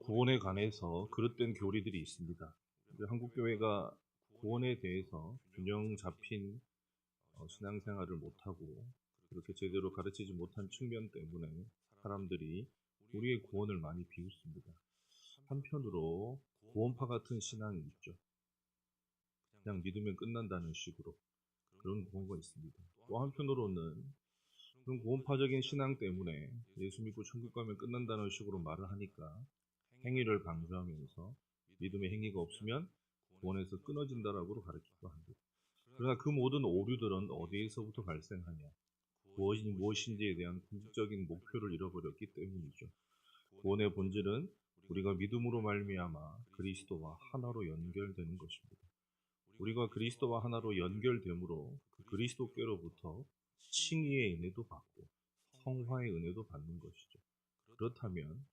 구원에 관해서 그릇된 교리들이 있습니다. 한국 교회가 구원에 대해서 균형 잡힌 신앙생활을 못하고 그렇게 제대로 가르치지 못한 측면 때문에 사람들이 우리의 구원을 많이 비웃습니다. 한편으로 구원파 같은 신앙이 있죠. 그냥 믿으면 끝난다는 식으로 그런 구원가 있습니다. 또 한편으로는 그런 구원파적인 신앙 때문에 예수 믿고 천국 가면 끝난다는 식으로 말을 하니까 행위를 강조하면서 믿음의 행위가 없으면 구원에서 끊어진다라고 가르치기도 합니다. 그러나 그 모든 오류들은 어디에서부터 발생하냐? 구원이 무엇인지에 대한 궁극적인 목표를 잃어버렸기 때문이죠. 구원의 본질은 우리가 믿음으로 말미암아 그리스도와 하나로 연결되는 것입니다. 우리가 그리스도와 하나로 연결됨으로 그 그리스도께로부터 칭의의 은혜도 받고 성화의 은혜도 받는 것이죠. 그렇다면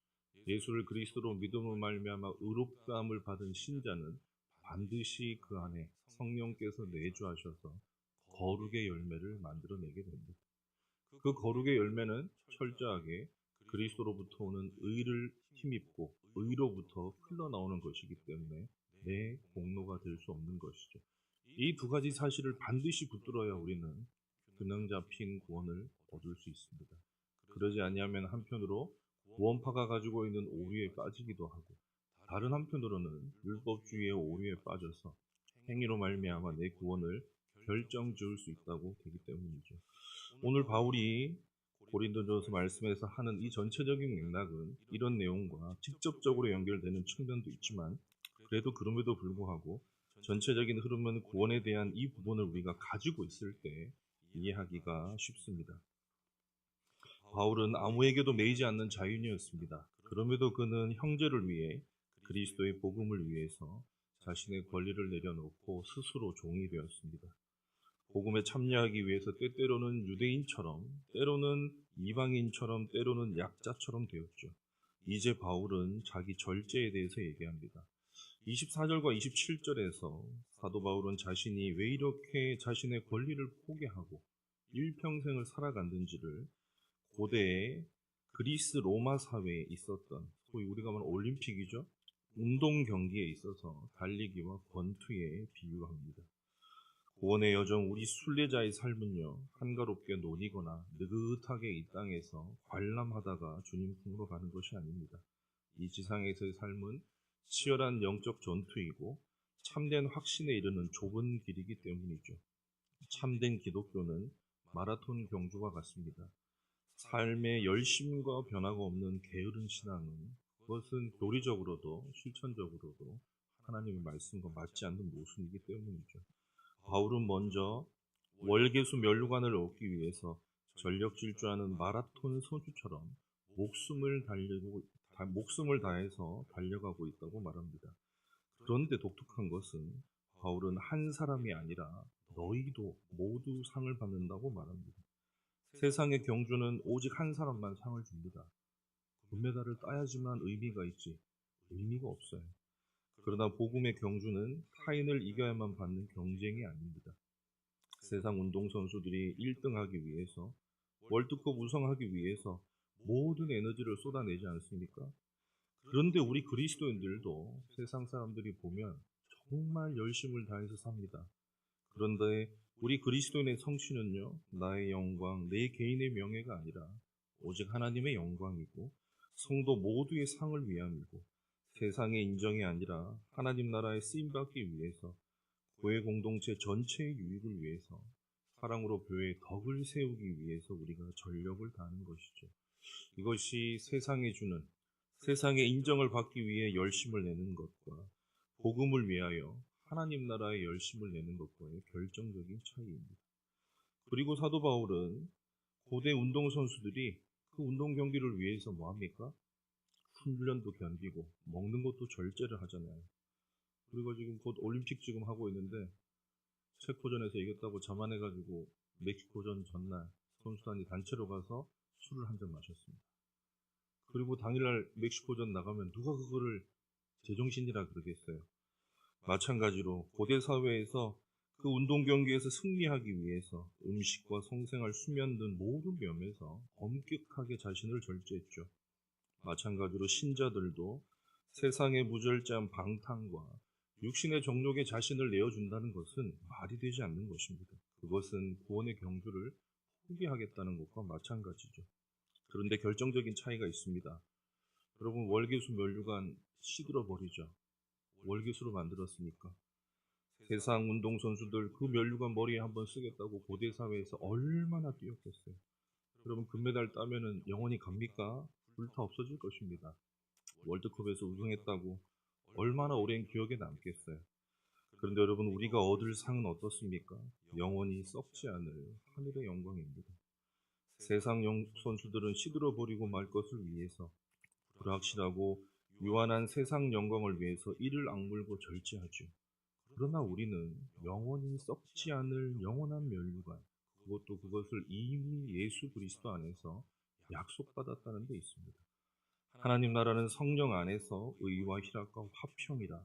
예수를 그리스도로 믿음으로 말미암아 의롭다함을 받은 신자는 반드시 그 안에 성령께서 내주하셔서 거룩의 열매를 만들어내게 됩니다. 그 거룩의 열매는 철저하게 그리스도로부터 오는 의를 힘입고 의로부터 흘러나오는 것이기 때문에 내 공로가 될 수 없는 것이죠. 이 두 가지 사실을 반드시 붙들어야 우리는 균형 잡힌 구원을 얻을 수 있습니다. 그러지 아니하면 한편으로 구원파가 가지고 있는 오류에 빠지기도 하고 다른 한편으로는 율법주의의 오류에 빠져서 행위로 말미암아 내 구원을 결정 지을 수 있다고 되기 때문이죠. 오늘 바울이 고린도전서 말씀에서 하는 이 전체적인 맥락은 이런 내용과 직접적으로 연결되는 측면도 있지만 그래도 그럼에도 불구하고 전체적인 흐름은 구원에 대한 이 부분을 우리가 가지고 있을 때 이해하기가 쉽습니다. 바울은 아무에게도 매이지 않는 자유인이었습니다. 그럼에도 그는 형제를 위해 그리스도의 복음을 위해서 자신의 권리를 내려놓고 스스로 종이 되었습니다. 복음에 참여하기 위해서 때때로는 유대인처럼, 때로는 이방인처럼, 때로는 약자처럼 되었죠. 이제 바울은 자기 절제에 대해서 얘기합니다. 24절과 27절에서 사도 바울은 자신이 왜 이렇게 자신의 권리를 포기하고 일평생을 살아갔는지를 고대의 그리스 로마 사회에 있었던 소위 우리가 말하는 올림픽이죠. 운동 경기에 있어서 달리기와 권투에 비유합니다. 구원의 여정 우리 순례자의 삶은요, 한가롭게 놀이거나 느긋하게 이 땅에서 관람하다가 주님 품으로 가는 것이 아닙니다. 이 지상에서의 삶은 치열한 영적 전투이고 참된 확신에 이르는 좁은 길이기 때문이죠. 참된 기독교는 마라톤 경주와 같습니다. 삶의 열심과 변화가 없는 게으른 신앙은 그것은 교리적으로도 실천적으로도 하나님의 말씀과 맞지 않는 모순이기 때문이죠. 바울은 먼저 월계수 면류관을 얻기 위해서 전력 질주하는 마라톤 선수처럼 목숨을 다해서 달려가고 있다고 말합니다. 그런데 독특한 것은 바울은 한 사람이 아니라 너희도 모두 상을 받는다고 말합니다. 세상의 경주는 오직 한 사람만 상을 줍니다. 금메달을 따야지만 의미가 있지 의미가 없어요. 그러나 복음의 경주는 타인을 이겨야만 받는 경쟁이 아닙니다. 세상 운동선수들이 1등하기 위해서 월드컵 우승하기 위해서 모든 에너지를 쏟아내지 않습니까? 그런데 우리 그리스도인들도 세상 사람들이 보면 정말 열심을 다해서 삽니다. 그런데 우리 그리스도인의 성취는요, 나의 영광, 내 개인의 명예가 아니라 오직 하나님의 영광이고 성도 모두의 상을 위함이고 세상의 인정이 아니라 하나님 나라에 쓰임받기 위해서 교회 공동체 전체의 유익을 위해서 사랑으로 교회의 덕을 세우기 위해서 우리가 전력을 다하는 것이죠. 이것이 세상에 주는, 세상의 인정을 받기 위해 열심을 내는 것과 복음을 위하여 하나님 나라의 열심을 내는 것과의 결정적인 차이입니다. 그리고 사도 바울은 고대 운동선수들이 그 운동 경기를 위해서 뭐합니까? 훈련도 견디고 먹는 것도 절제를 하잖아요. 우리가 지금 곧 올림픽 지금 하고 있는데 체코전에서 이겼다고 자만해가지고 멕시코전 전날 선수단이 단체로 가서 술을 한 잔 마셨습니다. 그리고 당일날 멕시코전 나가면 누가 그거를 제정신이라 그러겠어요. 마찬가지로 고대 사회에서 그 운동 경기에서 승리하기 위해서 음식과 성생활, 수면 등 모든 면에서 엄격하게 자신을 절제했죠. 마찬가지로 신자들도 세상의 무절제한 방탕과 육신의 정욕에 자신을 내어준다는 것은 말이 되지 않는 것입니다. 그것은 구원의 경주를 포기하겠다는 것과 마찬가지죠. 그런데 결정적인 차이가 있습니다. 여러분, 월계수 면류관 시들어 버리죠. 월계수로 만들었으니까. 세상 운동선수들 그 면류관 머리에 한번 쓰겠다고 고대 사회에서 얼마나 뛰었겠어요. 여러분, 금메달 따면은 영원히 갑니까? 불타 없어질 것입니다. 월드컵에서 우승했다고 얼마나 오랜 기억에 남겠어요. 그런데 여러분, 우리가 얻을 상은 어떻습니까? 영원히 썩지 않을 하늘의 영광입니다. 세상 선수들은 시들어 버리고 말 것을 위해서 불확실하고 유한한 세상 영광을 위해서 이를 악물고 절제하죠. 그러나 우리는 영원히 썩지 않을 영원한 면류관, 그것을 이미 예수 그리스도 안에서 약속받았다는 데 있습니다. 하나님 나라는 성령 안에서 의와 희락과 화평이라.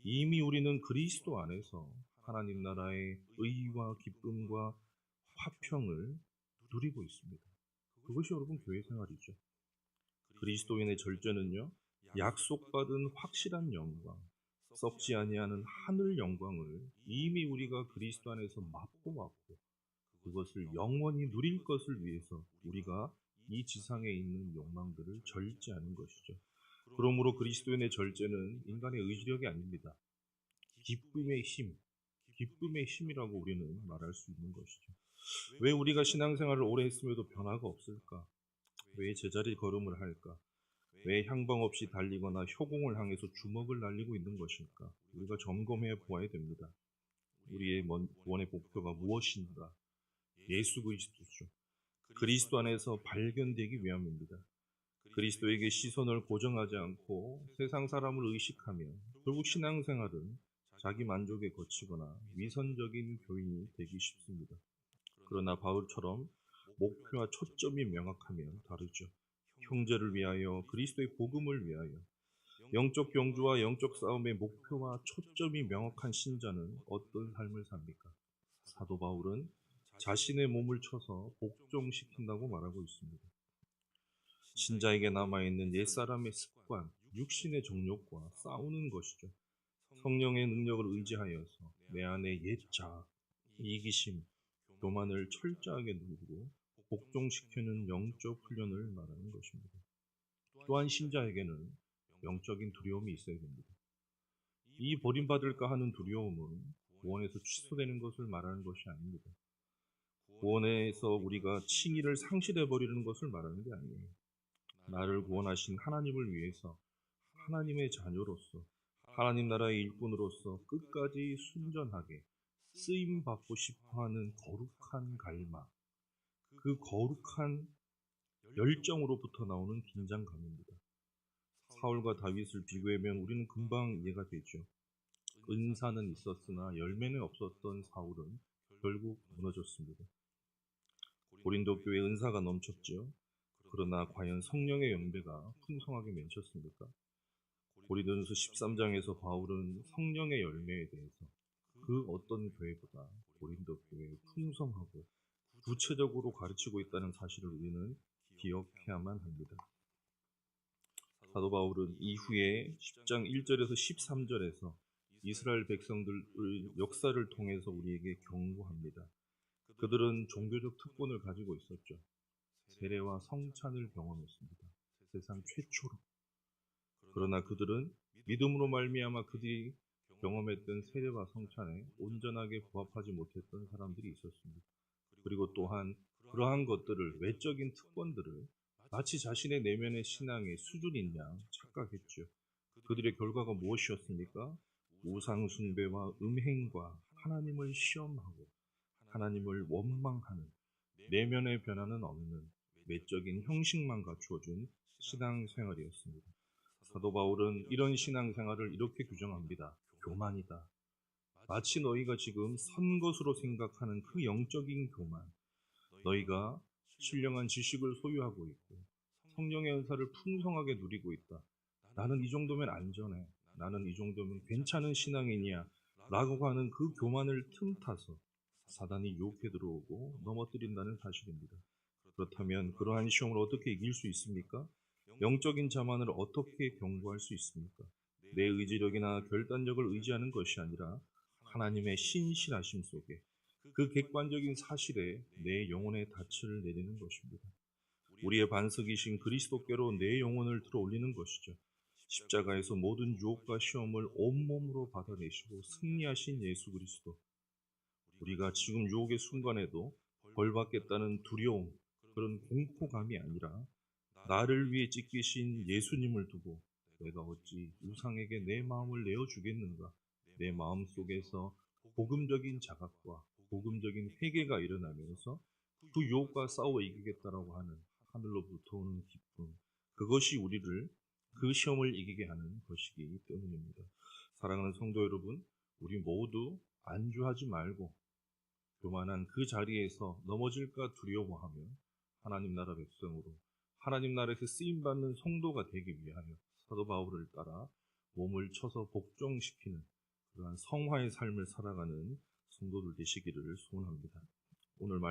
이미 우리는 그리스도 안에서 하나님 나라의 의와 기쁨과 화평을 누리고 있습니다. 그것이 여러분 교회 생활이죠. 그리스도인의 절제는요, 약속받은 확실한 영광, 썩지 아니하는 하늘 영광을 이미 우리가 그리스도 안에서 맛보았고 그것을 영원히 누릴 것을 위해서 우리가 이 지상에 있는 욕망들을 절제하는 것이죠. 그러므로 그리스도인의 절제는 인간의 의지력이 아닙니다. 기쁨의 힘이라고 우리는 말할 수 있는 것이죠. 왜 우리가 신앙생활을 오래 했음에도 변화가 없을까? 왜 제자리 걸음을 할까? 왜 향방 없이 달리거나 효공을 향해서 주먹을 날리고 있는 것일까? 우리가 점검해 보아야 됩니다. 우리의 구원의 목표가 무엇인가? 예수 그리스도죠. 그리스도 안에서 발견되기 위함입니다. 그리스도에게 시선을 고정하지 않고 세상 사람을 의식하며 결국 신앙생활은 자기 만족에 거치거나 위선적인 교인이 되기 쉽습니다. 그러나 바울처럼 목표와 초점이 명확하면 다르죠. 형제를 위하여, 그리스도의 복음을 위하여, 영적 경주와 영적 싸움의 목표와 초점이 명확한 신자는 어떤 삶을 삽니까? 사도 바울은 자신의 몸을 쳐서 복종시킨다고 말하고 있습니다. 신자에게 남아있는 옛사람의 습관, 육신의 정욕과 싸우는 것이죠. 성령의 능력을 의지하여서 내 안의 옛 자아, 이기심, 교만을 철저하게 누르고 복종시키는 영적 훈련을 말하는 것입니다. 또한 신자에게는 영적인 두려움이 있어야 됩니다. 이 버림받을까 하는 두려움은 구원에서 취소되는 것을 말하는 것이 아닙니다. 구원에서 우리가 칭의를 상실해버리는 것을 말하는 게 아니에요. 나를 구원하신 하나님을 위해서 하나님의 자녀로서 하나님 나라의 일꾼으로서 끝까지 순전하게 쓰임받고 싶어하는 거룩한 갈망, 그 거룩한 열정으로부터 나오는 긴장감입니다. 사울과 다윗을 비교하면 우리는 금방 이해가 되죠. 은사는 있었으나 열매는 없었던 사울은 결국 무너졌습니다. 고린도 교회에 은사가 넘쳤죠. 그러나 과연 성령의 연배가 풍성하게 맺혔습니까? 고린도전서 13장에서 바울은 성령의 열매에 대해서 그 어떤 교회보다 고린도 교회에 풍성하고 구체적으로 가르치고 있다는 사실을 우리는 기억해야만 합니다. 사도 바울은 이후에 10장 1절에서 13절에서 이스라엘 백성들의 역사를 통해서 우리에게 경고합니다. 그들은 종교적 특권을 가지고 있었죠. 세례와 성찬을 경험했습니다. 세상 최초로. 그러나 그들은 믿음으로 말미암아 그들이 경험했던 세례와 성찬에 온전하게 부합하지 못했던 사람들이 있었습니다. 그리고 또한 그러한 것들을, 외적인 특권들을 마치 자신의 내면의 신앙의 수준인 양 착각했죠. 그들의 결과가 무엇이었습니까? 우상 숭배와 음행과 하나님을 시험하고 하나님을 원망하는, 내면의 변화는 없는 외적인 형식만 갖추어준 신앙생활이었습니다. 사도 바울은 이런 신앙생활을 이렇게 규정합니다. 교만이다. 마치 너희가 지금 선 것으로 생각하는 그 영적인 교만, 너희가 신령한 지식을 소유하고 있고 성령의 은사를 풍성하게 누리고 있다. 나는 이 정도면 안전해. 나는 이 정도면 괜찮은 신앙인이야. 라고 하는 그 교만을 틈타서 사단이 유혹해 들어오고 넘어뜨린다는 사실입니다. 그렇다면 그러한 시험을 어떻게 이길 수 있습니까? 영적인 자만을 어떻게 경고할 수 있습니까? 내 의지력이나 결단력을 의지하는 것이 아니라 하나님의 신실하심 속에 그 객관적인 사실에 내 영혼의 닻을 내리는 것입니다. 우리의 반석이신 그리스도께로 내 영혼을 들어 올리는 것이죠. 십자가에서 모든 유혹과 시험을 온몸으로 받아내시고 승리하신 예수 그리스도. 우리가 지금 유혹의 순간에도 벌받겠다는 두려움, 그런 공포감이 아니라 나를 위해 찢기신 예수님을 두고 내가 어찌 우상에게 내 마음을 내어주겠는가? 내 마음 속에서 복음적인 자각과 복음적인 회개가 일어나면서 그 유혹과 싸워 이기겠다라고 하는 하늘로부터 오는 기쁨, 그것이 우리를 그 시험을 이기게 하는 것이기 때문입니다. 사랑하는 성도 여러분, 우리 모두 안주하지 말고 교만한 그 자리에서 넘어질까 두려워하며 하나님 나라 백성으로 하나님 나라에서 쓰임받는 성도가 되기 위하여 사도 바울을 따라 몸을 쳐서 복종시키는 그러한 성화의 삶을 살아가는 성도들 되시기를 소원합니다. 오늘 말씀